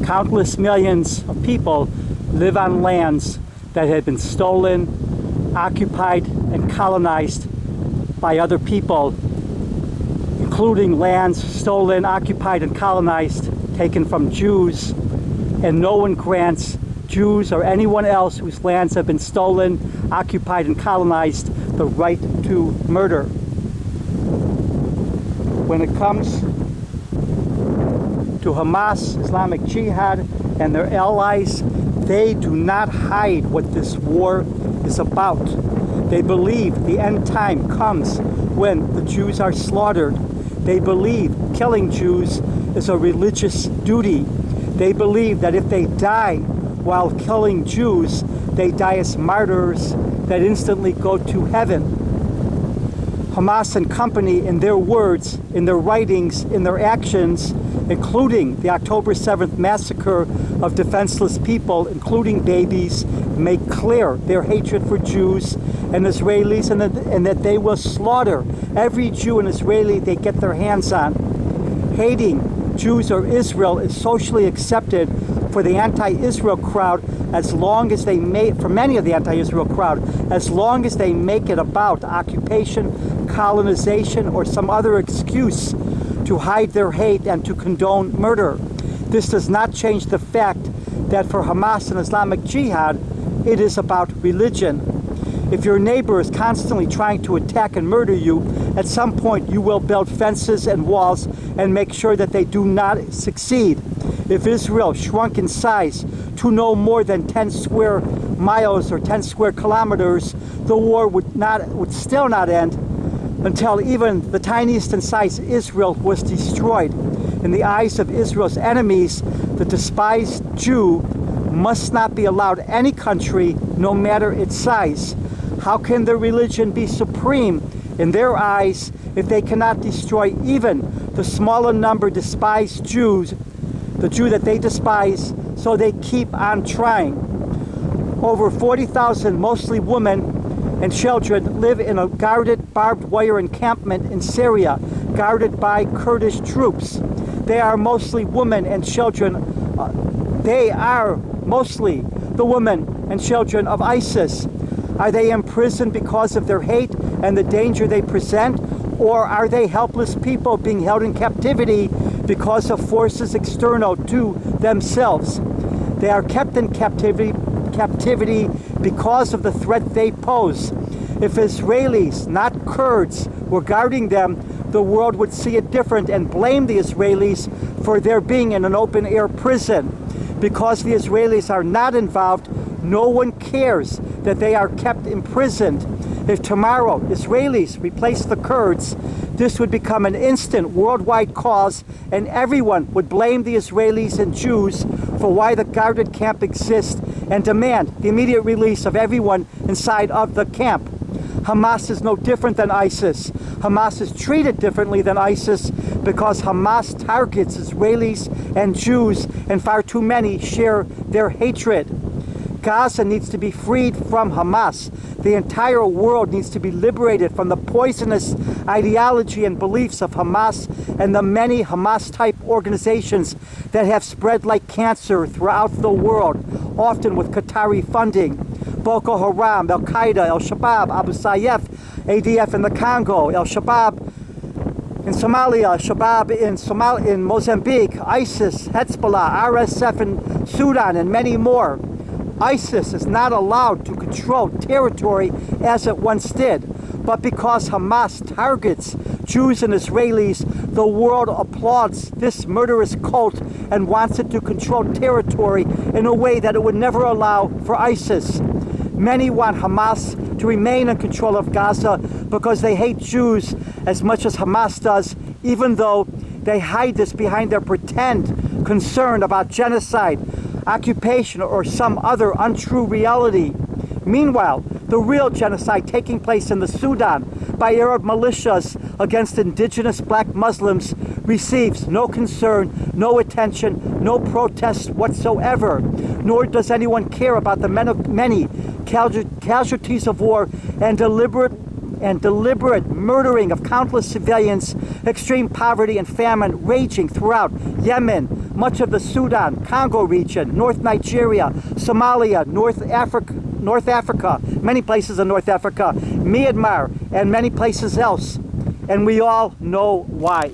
Countless millions of people live on lands that have been stolen, occupied, and colonized by other people, including lands stolen, occupied, and colonized, taken from Jews, and no one grants Jews or anyone else whose lands have been stolen, occupied, and colonized the right to murder. When it comes to Hamas, Islamic Jihad, and their allies, they do not hide what this war is about. They believe the end time comes when the Jews are slaughtered. They believe killing Jews is a religious duty. They believe that if they die while killing Jews, they die as martyrs that instantly go to heaven. Hamas and company, in their words, in their writings, in their actions, including the October 7th massacre of defenseless people, including babies, make clear their hatred for Jews and Israelis, and that they will slaughter every Jew and Israeli they get their hands on. Hating Jews or Israel is socially accepted for the anti-Israel crowd as long as they make, for many of the anti-Israel crowd, as long as they make it about occupation, colonization, or some other excuse to hide their hate and to condone murder. This does not change the fact that for Hamas and Islamic Jihad, it is about religion. If your neighbor is constantly trying to attack and murder you, at some point you will build fences and walls and make sure that they do not succeed. If Israel shrunk in size to no more than 10 square miles or 10 square kilometers, the war would still not end until even the tiniest in size Israel was destroyed. In the eyes of Israel's enemies, the despised Jew must not be allowed any country, no matter its size. How can their religion be supreme in their eyes if they cannot destroy even the smaller number despised Jews, the Jew that they despise, so they keep on trying? Over 40,000, mostly women and children, live in a guarded barbed wire encampment in Syria, guarded by Kurdish troops. They are mostly women and children. They are mostly the women and children of ISIS. Are they imprisoned because of their hate and the danger they present? Or are they helpless people being held in captivity because of forces external to themselves? They are kept in captivity because of the threat they pose. If Israelis, not Kurds, were guarding them, the world would see it different and blame the Israelis for their being in an open-air prison. Because the Israelis are not involved, no one cares that they are kept imprisoned. If tomorrow Israelis replace the Kurds, this would become an instant worldwide cause, and everyone would blame the Israelis and Jews for why the guarded camp exists and demand the immediate release of everyone inside of the camp. Hamas is no different than ISIS. Hamas is treated differently than ISIS because Hamas targets Israelis and Jews, and far too many share their hatred. Gaza needs to be freed from Hamas. The entire world needs to be liberated from the poisonous ideology and beliefs of Hamas and the many Hamas-type organizations that have spread like cancer throughout the world, often with Qatari funding. Boko Haram, Al-Qaeda, Al-Shabaab, Abu Sayyaf, ADF in the Congo, Al-Shabaab in Somalia, Al-Shabaab in Mozambique, ISIS, Hezbollah, RSF in Sudan, and many more. ISIS is not allowed to control territory as it once did, but because Hamas targets Jews and Israelis, the world applauds this murderous cult and wants it to control territory in a way that it would never allow for ISIS. Many want Hamas to remain in control of Gaza because they hate Jews as much as Hamas does, even though they hide this behind their pretend concern about genocide, occupation, or some other untrue reality. Meanwhile, the real genocide taking place in the Sudan by Arab militias against indigenous black Muslims receives no concern, no attention, no protest whatsoever. Nor does anyone care about the many casualties of war and deliberate murdering of countless civilians, extreme poverty and famine raging throughout Yemen, much of the Sudan, Congo region, North Nigeria, Somalia, North Africa, many places in North Africa, Myanmar, and many places else. And we all know why.